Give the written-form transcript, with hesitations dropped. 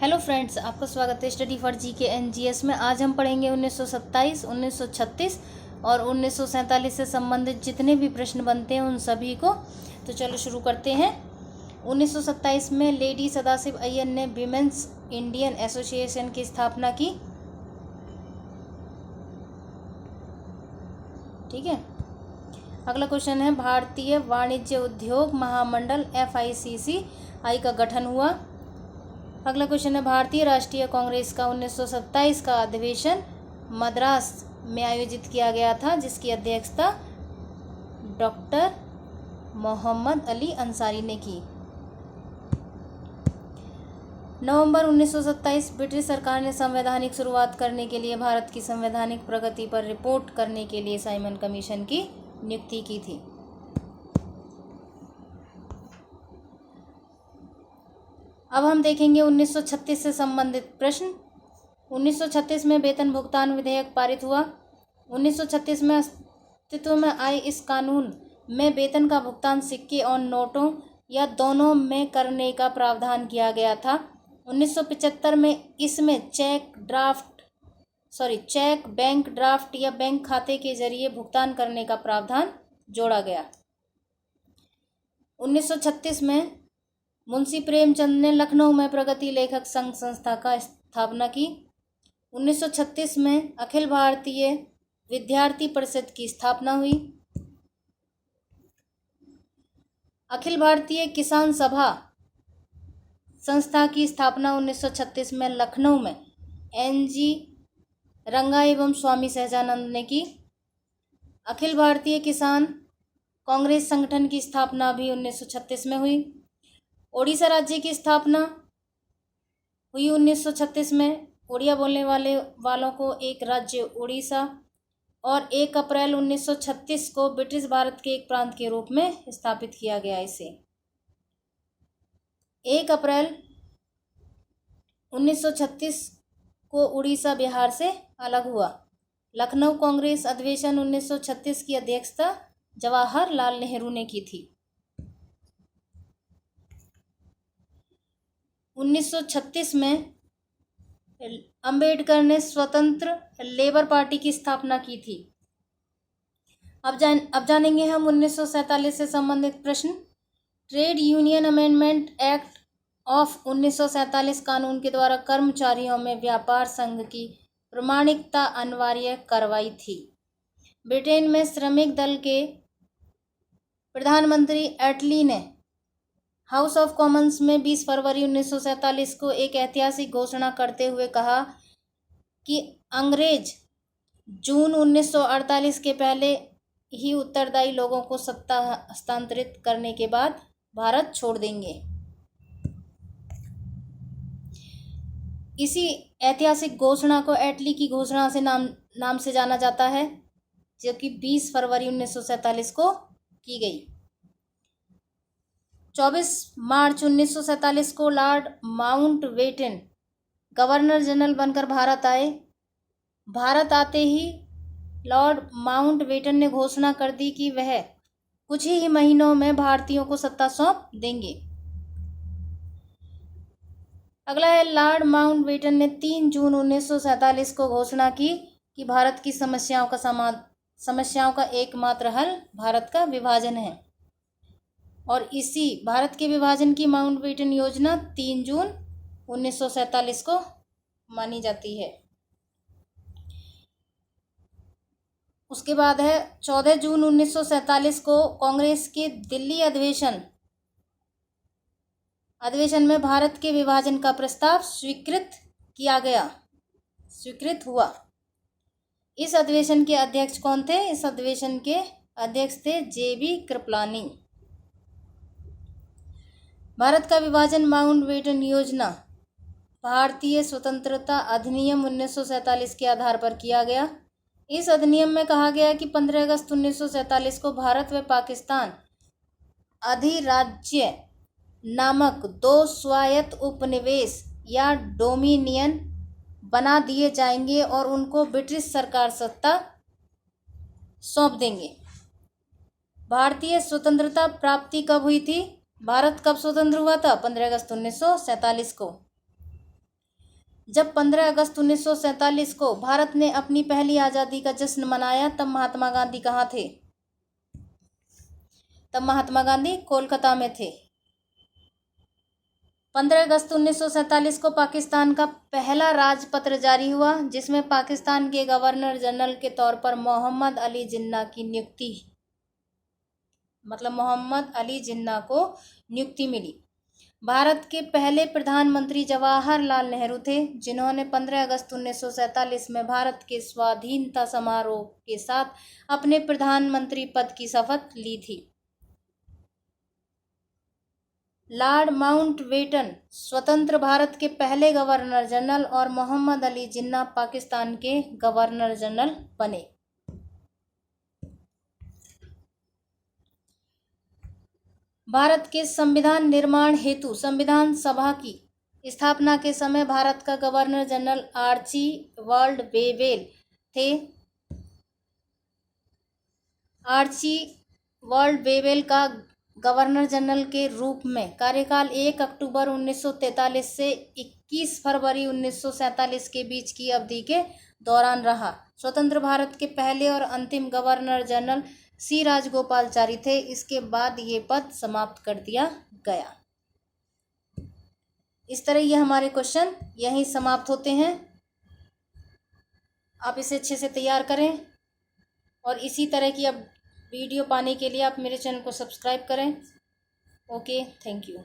Hello friends, आपका स्वागत है study for GK and GS में। आज हम पढ़ेंगे 1927, 1936 और 1947 से संबंधित जितने भी प्रश्न बनते हैं उन सभी को। तो चलो शुरू करते हैं। 1927 में लेडी सदाशिव अय्यर ने विमेंस इंडियन एसोसिएशन की स्थापना की। ठीक है। अगला क्वेश्चन है, भारतीय वाणिज्य उद्योग महामंडल FICCI का गठन हुआ। अगला क्वेश्चन है, भारतीय राष्ट्रीय कांग्रेस का 1927 का अधिवेशन मद्रास में आयोजित किया गया था, जिसकी अध्यक्षता डॉक्टर मोहम्मद अली अंसारी ने की। नवंबर 1927 ब्रिटिश सरकार ने संवैधानिक शुरुआत करने के लिए भारत की संवैधानिक प्रगति पर रिपोर्ट करने के लिए साइमन कमीशन की नियुक्ति की थी। अब हम देखेंगे 1936 से संबंधित प्रश्न। 1936 में वेतन भुगतान विधेयक पारित हुआ। 1936 में अस्तित्व में आए इस कानून में वेतन का भुगतान सिक्के और नोटों या दोनों में करने का प्रावधान किया गया था। 1975 में इसमें चेक, बैंक ड्राफ्ट या बैंक खाते के जरिए भुगतान करने का प्रावधान जोड़ा गया। 1936 में मुंशी प्रेमचंद ने लखनऊ में प्रगति लेखक संघ संस्था का स्थापना की। 1936 में अखिल भारतीय विद्यार्थी परिषद की स्थापना हुई। अखिल भारतीय किसान सभा संस्था की स्थापना 1936 में लखनऊ में NG रंगा एवं स्वामी सहजानंद ने की। अखिल भारतीय किसान कांग्रेस संगठन की स्थापना भी 1936 में हुई। ओडिशा राज्य की स्थापना हुई 1936 में। ओडिया बोलने वालों को एक राज्य ओडिशा, और 1 अप्रैल 1936 को ब्रिटिश भारत के एक प्रांत के रूप में स्थापित किया गया। इसे 1 अप्रैल 1936 को उड़ीसा बिहार से अलग हुआ। लखनऊ कांग्रेस अधिवेशन 1936 की अध्यक्षता जवाहरलाल नेहरू ने की थी। 1936 में अंबेडकर ने स्वतंत्र लेबर पार्टी की स्थापना की थी। अब जानेंगे हम 1947 से संबंधित प्रश्न। Trade union amendment act of 1947 कानून के द्वारा कर्मचारियों में व्यापार संघ की प्रमाणिकता अनिवार्य करवाई थी। ब्रिटेन में श्रमिक दल के प्रधानमंत्री एटली ने हाउस ऑफ कॉमन्स में 20 फरवरी 1947 को एक ऐतिहासिक घोषणा करते हुए कहा कि अंग्रेज जून 1948 के पहले ही उत्तरदायी लोगों को सत्ता हस्तांतरित करने के बाद भारत छोड़ देंगे। इसी ऐतिहासिक घोषणा को एटली की घोषणा से नाम से जाना जाता है, जो कि 20 फरवरी 1947 को की गई। 24 मार्च 1947 को लॉर्ड माउंटबेटन गवर्नर जनरल बनकर भारत आए। भारत आते ही लॉर्ड माउंटबेटन ने घोषणा कर दी कि वह कुछ ही महीनों में भारतीयों को सत्ता सौंप देंगे। अगला है, लॉर्ड माउंटबेटन ने 3 जून 1947 को घोषणा की कि भारत की समस्याओं का एकमात्र हल भारत का विभाजन है, और इसी भारत के विभाजन की माउंटबेटन योजना 3 जून 1947 को मानी जाती है। उसके बाद है 14 जून 1947 को कांग्रेस के दिल्ली अधिवेशन में भारत के विभाजन का प्रस्ताव स्वीकृत हुआ। इस अधिवेशन के अध्यक्ष कौन थे? इस अधिवेशन के अध्यक्ष थे JB कृपलानी। भारत का विभाजन माउंटबेटन योजना भारतीय स्वतंत्रता अधिनियम 1947 के आधार पर किया गया। इस अधिनियम में कहा गया कि 15 अगस्त 1947 को भारत व पाकिस्तान अधिराज्य नामक 2 स्वायत्त उपनिवेश या डोमिनियन बना दिए जाएंगे और उनको ब्रिटिश सरकार सत्ता सौंप देंगे। भारतीय स्वतंत्रता प्राप्ति कब हुई थी? भारत कब स्वतंत्र हुआ था? 15 अगस्त 1947 को। जब 15 अगस्त 1947 को भारत ने अपनी पहली आज़ादी का जश्न मनाया तब महात्मा गांधी कहाँ थे? तब महात्मा गांधी कोलकाता में थे। 15 अगस्त 1947 को पाकिस्तान का पहला राजपत्र जारी हुआ जिसमें पाकिस्तान के गवर्नर जनरल के तौर पर मोहम्मद अली जिन्ना की नियुक्ति, मतलब मोहम्मद अली जिन्ना को नियुक्ति मिली। भारत के पहले प्रधानमंत्री जवाहरलाल नेहरू थे जिन्होंने 15 अगस्त 1947 में भारत के स्वाधीनता समारोह के साथ अपने प्रधानमंत्री पद की शपथ ली थी। लॉर्ड माउंटबेटन स्वतंत्र भारत के पहले गवर्नर जनरल और मोहम्मद अली जिन्ना पाकिस्तान के गवर्नर जनरल बने। भारत के संविधान निर्माण हेतु संविधान सभा की स्थापना के समय भारत का गवर्नर जनरल आर्चीबाल्ड बेवेल थे। आर्चीबाल्ड बेवेल का गवर्नर जनरल के रूप में कार्यकाल 1 अक्टूबर 1943 से 21 फरवरी 1947 के बीच की अवधि के दौरान रहा। स्वतंत्र भारत के पहले और अंतिम गवर्नर जनरल सी राजगोपालचारी थे। इसके बाद ये पद समाप्त कर दिया गया। इस तरह ये हमारे क्वेश्चन यहीं समाप्त होते हैं। आप इसे अच्छे से तैयार करें और इसी तरह की अब वीडियो पाने के लिए आप मेरे चैनल को सब्सक्राइब करें। Okay, thank you.